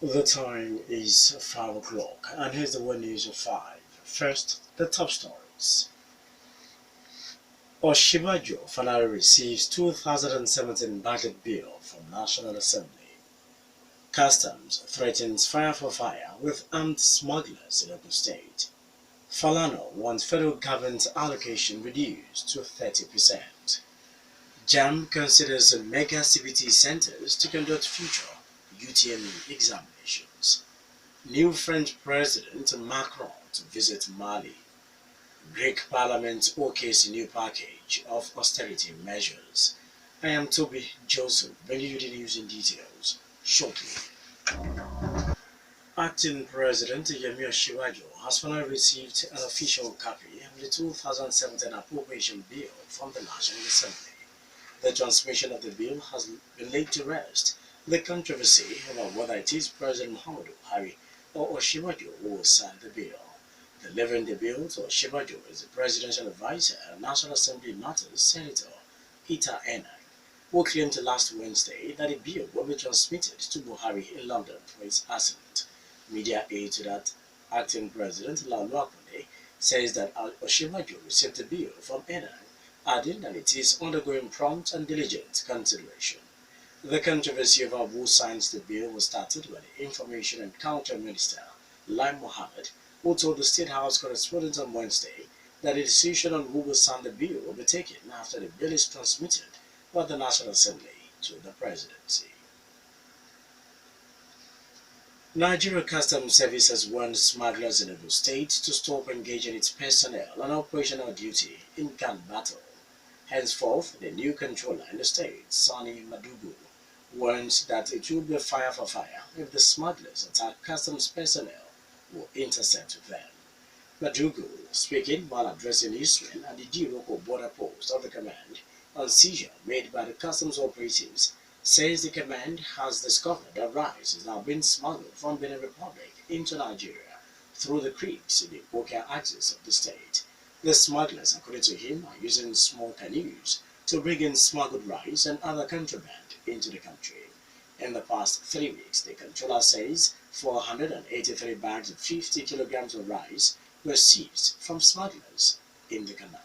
The time is 5 o'clock, and here's the one news of 5. First, the top stories. Oshibajo finally receives 2017 budget bill from National Assembly. Customs threatens fire for fire with armed smugglers in Ogun State. Falana wants federal government allocation reduced to 30%. JAM considers mega CBT centers to conduct future UTME examinations. New French President Macron to visit Mali. Greek Parliament okays a new package of austerity measures. I am Tobi Joseph, bringing you the news in details shortly. Acting President Yemi Shiwajo has finally received an official copy of the 2017 appropriation bill from the National Assembly. The transmission of the bill has been laid to rest the controversy about whether it is President Muhammadu Buhari or Oshibajo who will sign the bill. Delivering the bill to Oshibajo is the presidential advisor and National Assembly Matters Senator Peter Enang, who claimed last Wednesday that the bill will be transmitted to Buhari in London for its assent. Media aide to that acting president Lalu Akande says that Oshibajo received the bill from Enang, adding that it is undergoing prompt and diligent consideration. The controversy over who signs the bill was started by the Information and Counter Minister, Lai Mohammed, who told the State House correspondent on Wednesday that the decision on who will sign the bill will be taken after the bill is transmitted by the National Assembly to the presidency. Nigeria Customs Service has warned smugglers in Ogun State to stop engaging its personnel on operational duty in gun battle. Henceforth, the new controller in the state, Sani Madugu, warns that it will be fire for fire if the smugglers attack customs personnel who intercept them. Madugu, speaking while addressing Israel at the G-local border post of the command on seizure made by the customs operatives, says the command has discovered that rice is now being smuggled from Benin Republic into Nigeria through the creeks in the Oka axis of the state. The smugglers, according to him, are using small canoes to bring in smuggled rice and other contraband into the country. In the past 3 weeks, the controller says 483 bags of 50 kilograms of rice were seized from smugglers in the canal.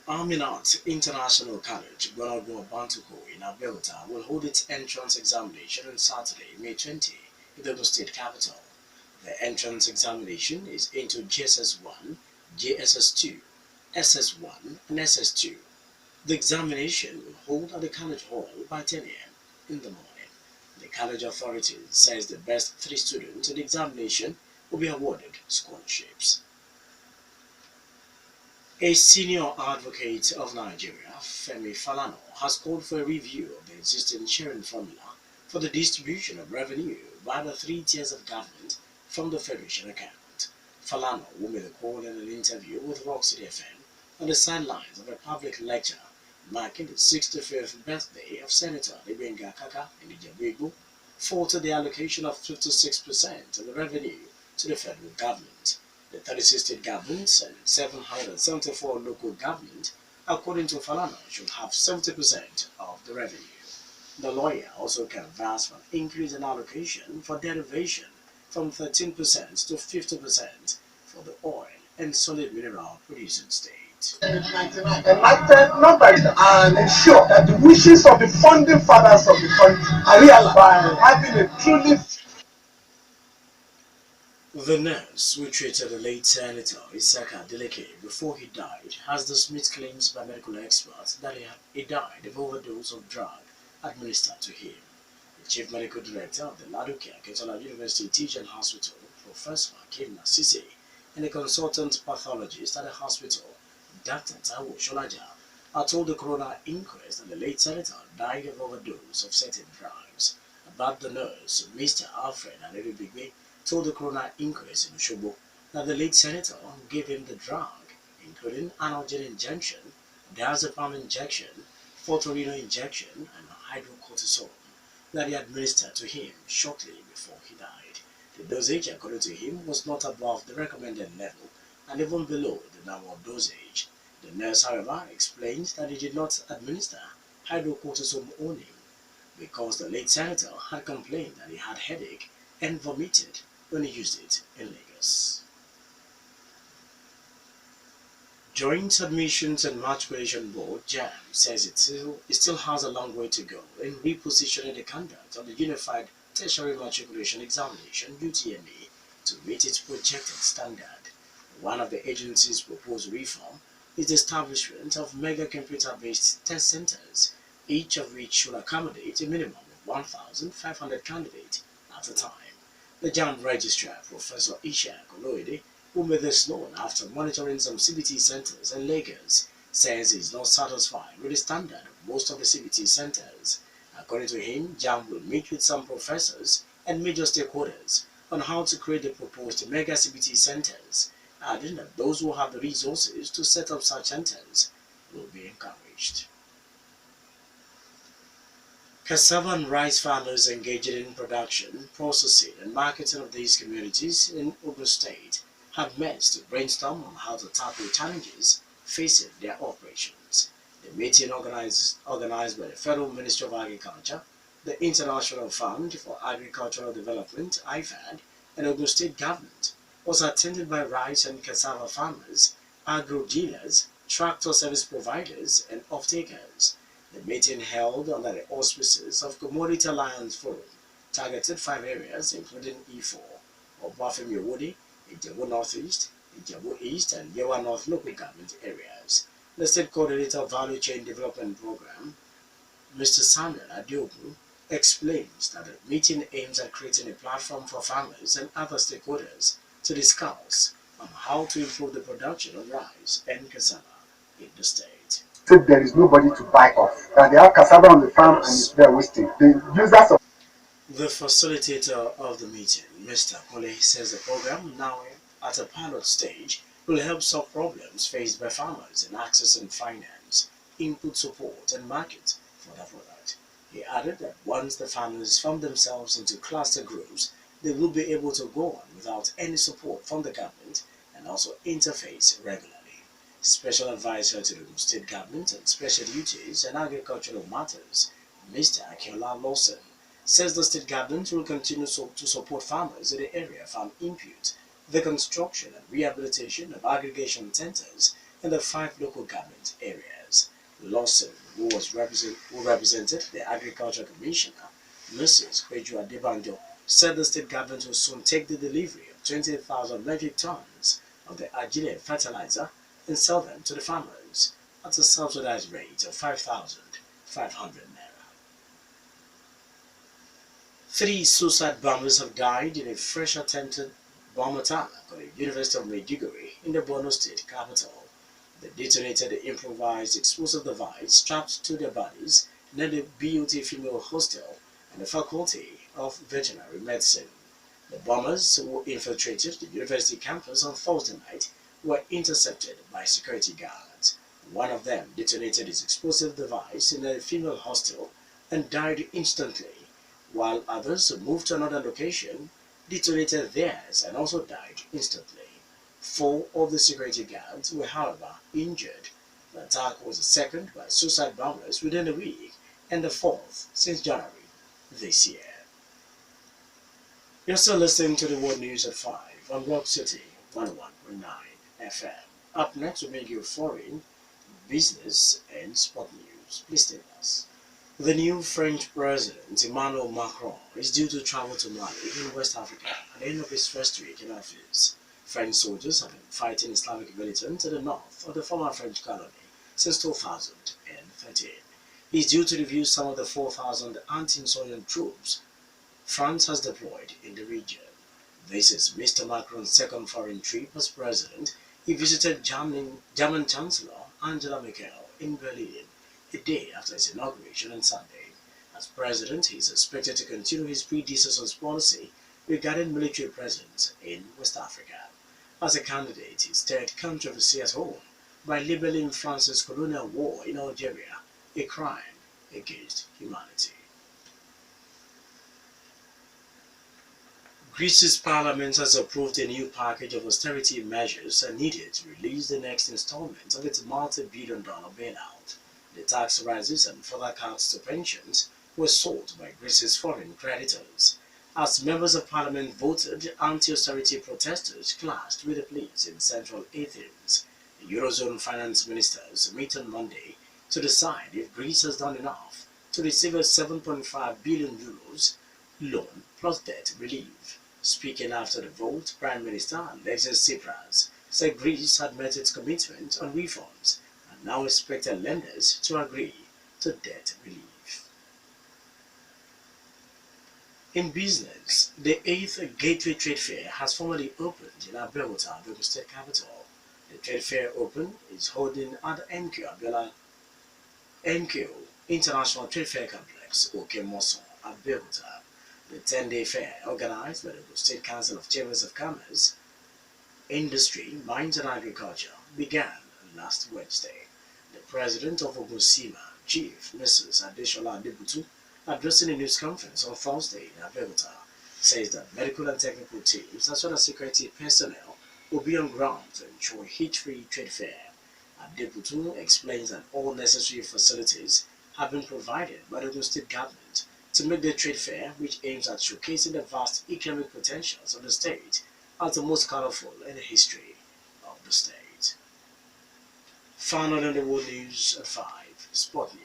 Aminat International College, Bonago Bantuko in Abeokuta will hold its entrance examination on Saturday, May 20, in the state capital. The entrance examination is into JSS1, JSS2, SS1, and SS2. The examination will hold at the college hall by 10 a.m. in the morning. The college authorities says the best 3 students in the examination will be awarded scholarships. A senior advocate of Nigeria, Femi Falana, has called for a review of the existing sharing formula for the distribution of revenue by the 3 tiers of government from the Federation account. Falana, who made the call in an interview with Rock City FM on the sidelines of a public lecture marking the 65th birthday of Senator Ibenga Kaka in Ijebu, fought the allocation of 56% of the revenue to the federal government. The 36 state governments and 774 local governments, according to Falana, should have 70% of the revenue. The lawyer also canvassed for an increase in allocation for derivation from 13% to 50% for the oil and solid mineral producing states. Enacted not by and ensure that the wishes of the founding fathers of the country are realized by having a truly. The nurse who treated the late Senator Isaka Deleke before he died has dismissed claims by medical experts that he died of overdose of drug administered to him. The chief medical director of the Ladoke Akintola University Teaching Hospital, Professor Kim Nasisi, and a consultant pathologist at the hospital, Dr. Tawo Sholaja, are told the coroner inquest that the late senator died of overdose of certain drugs. About the nurse, Mr. Alfred Adelubigbe, told the coroner inquest in Oshobo that the late senator gave him the drug, including analgesic injection, diazepam injection, photorino injection, and hydrocortisone that he administered to him shortly before he died. The dosage, according to him, was not above the recommended level and even below the normal dosage. The nurse, however, explains that he did not administer hydrocortisone on him. because the late senator had complained that he had headache and vomited when he used it in Lagos. Joint Admissions and Matriculation Board (JAM) says it still has a long way to go in repositioning the conduct of the Unified Tertiary Matriculation Examination (UTME) to meet its projected standard. One of the agency's proposed reform is the establishment of mega computer-based test centers, each of which should accommodate a minimum of 1,500 candidates at a time. The JAM Registrar, Professor Ishaq Oloide, who made this known after monitoring some CBT centers in Lagos, says he is not satisfied with the standard of most of the CBT centers. According to him, JAM will meet with some professors and major stakeholders on how to create the proposed mega CBT centers, adding that those who have the resources to set up such centers will be encouraged. Cassava and rice farmers engaging in production, processing, and marketing of these communities in Ogun State have met to brainstorm on how to tackle challenges facing their operations. The meeting organized by the Federal Ministry of Agriculture, the International Fund for Agricultural Development (IFAD), and Ogun State government was attended by rice and cassava farmers, agro dealers, tractor service providers, and off-takers. The meeting, held under the auspices of Commodity Alliance Forum, targeted 5 areas including E4, Obafemi-Owode, Ijebu Northeast, Ijebu East, and Yewa North local government areas. The State Coordinator of Value Chain Development Program, Mr. Samuel Adiogun, explains that the meeting aims at creating a platform for farmers and other stakeholders to discuss on how to improve the production of rice and cassava in the state. Said there is nobody to buy off. That they have cassava on the farm and it's there wasting. The users of The facilitator of the meeting, Mr. Kole, says the program, now at a pilot stage, will help solve problems faced by farmers in accessing finance, input support, and market for their product. He added that once the farmers form themselves into cluster groups, they will be able to go on without any support from the government and also interface regularly. Special Advisor to the State Government on Special Duties and Agricultural Matters, Mr. Akiola Lawson, says the state government will continue to support farmers in the area from input, the construction and rehabilitation of aggregation centers in the 5 local government areas. Lawson, who represented the Agriculture Commissioner, Mrs. Kweju Adebanjo, said the state government will soon take the delivery of 20,000 metric tons of the Agile fertilizer and sell them to the farmers at a subsidized rate of 5,500 naira. 3 suicide bombers have died in a fresh attempted bomb attack on the University of Maiduguri in the Borno State capital. They detonated the improvised explosive device strapped to their bodies near the BUT female hostel and the Faculty of Veterinary Medicine. The bombers, who infiltrated the university campus on Thursday night, were intercepted by security guards. One of them detonated his explosive device in a female hostel and died instantly, while others who moved to another location detonated theirs and also died instantly. 4 of the security guards were, however, injured. The attack was the second by suicide bombers within a week and the 4th since January this year. You're still listening to the World News at 5 on Rock City 101.9 FM. Up next, we bring you foreign, business, and sport news. Please stay with us. The new French President, Emmanuel Macron, is due to travel to Mali in West Africa at the end of his first week in office. French soldiers have been fighting Islamic militants in the north of the former French colony since 2013. He is due to review some of the 4,000 anti-insurgent troops France has deployed in the region. This is Mr. Macron's second foreign trip as president. He visited German Chancellor Angela Merkel in Berlin a day after his inauguration on Sunday. As president, he is expected to continue his predecessor's policy regarding military presence in West Africa. As a candidate, he stirred controversy at home by labeling France's colonial war in Algeria a crime against humanity. Greece's parliament has approved a new package of austerity measures needed to release the next installment of its multi-billion-dollar bailout. The tax rises and further cuts to pensions were sought by Greece's foreign creditors. As members of parliament voted, anti-austerity protesters clashed with the police in central Athens. The Eurozone finance ministers meet on Monday to decide if Greece has done enough to receive a 7.5 billion euros loan plus debt relief. Speaking after the vote, Prime Minister Alexis Tsipras said Greece had met its commitment on reforms and now expected lenders to agree to debt relief. In business, the 8th Gateway Trade Fair has formally opened in Abeokuta, the state capital. The trade fair open is holding at the MQ International Trade Fair Complex, Okemoso, Abeokuta. The 10-day fair, organized by the State Council of Chambers of Commerce, Industry, Mines and Agriculture, began last Wednesday. The president of Ogusima, Chief Mrs. Adeshola Adebutu, addressing a news conference on Thursday in Abeokuta, says that medical and technical teams as well as security personnel will be on ground to ensure a hitch-free trade fair. Adebutu explains that all necessary facilities have been provided by the Ogun State government to make the trade fair, which aims at showcasing the vast economic potentials of the state, as the most colorful in the history of the state. Final on the world news at 5, Sport News.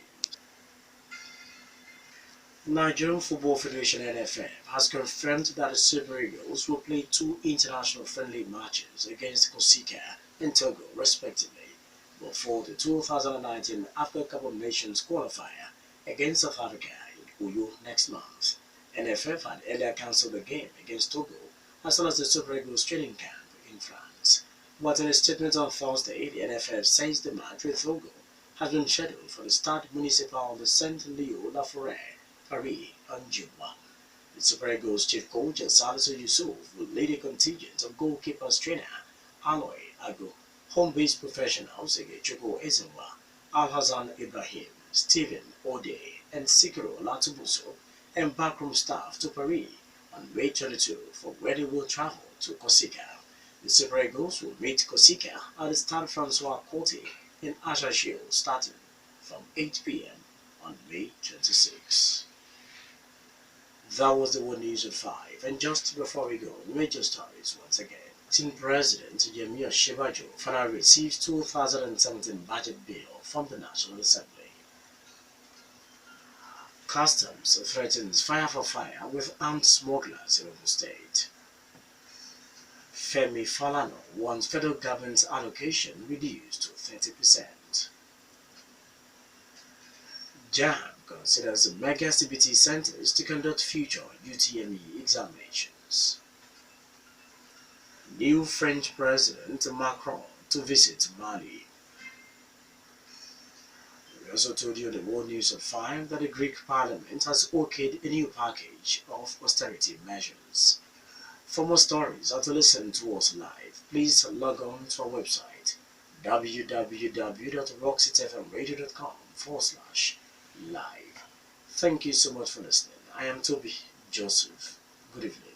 Nigerian Football Federation (NFF) has confirmed that the Super Eagles will play two international friendly matches against Corsica and Togo, respectively, before the 2019 Africa Cup of Nations qualifier against South Africa in Uyo next month. NFF had earlier cancelled the game against Togo, as well as the Super Eagles training camp in France. But in a statement on Thursday, the NFF says the match with Togo has been scheduled for the Stade Municipal de Saint-Leu-la-Forêt, Paris on June 1. The Super Eagles chief coach Salisu Yusuf will lead a contingent of goalkeepers trainer Aloy Ago, home-based professionals Egechukwu Ezenwa, Al-Hassan Ibrahim, Stephen Ode, and Sikiro Latubuso, and backroom staff to Paris on May 22 for where they will travel to Corsica. The Super Eagles will meet Corsica at the Stade Francois Coty in Ajaccio starting from 8 p.m. on May 26. That was the world news at 5. And just before we go, major stories once again. Team President Yemi Osinbajo finally receives 2017 budget bill from the National Assembly. Customs threatens fire for fire with armed smugglers in Ogun State. Femi Falana wants federal government's allocation reduced to 30%. JAMB considers mega CBT centers to conduct future UTME examinations. New French President Macron to visit Mali. We also told you on the World News at 5 that the Greek Parliament has okayed a new package of austerity measures. For more stories or to listen to us live, please log on to our website www.rockcityfmradio.com/live. Thank you so much for listening. I am Tobi Joseph. Good evening.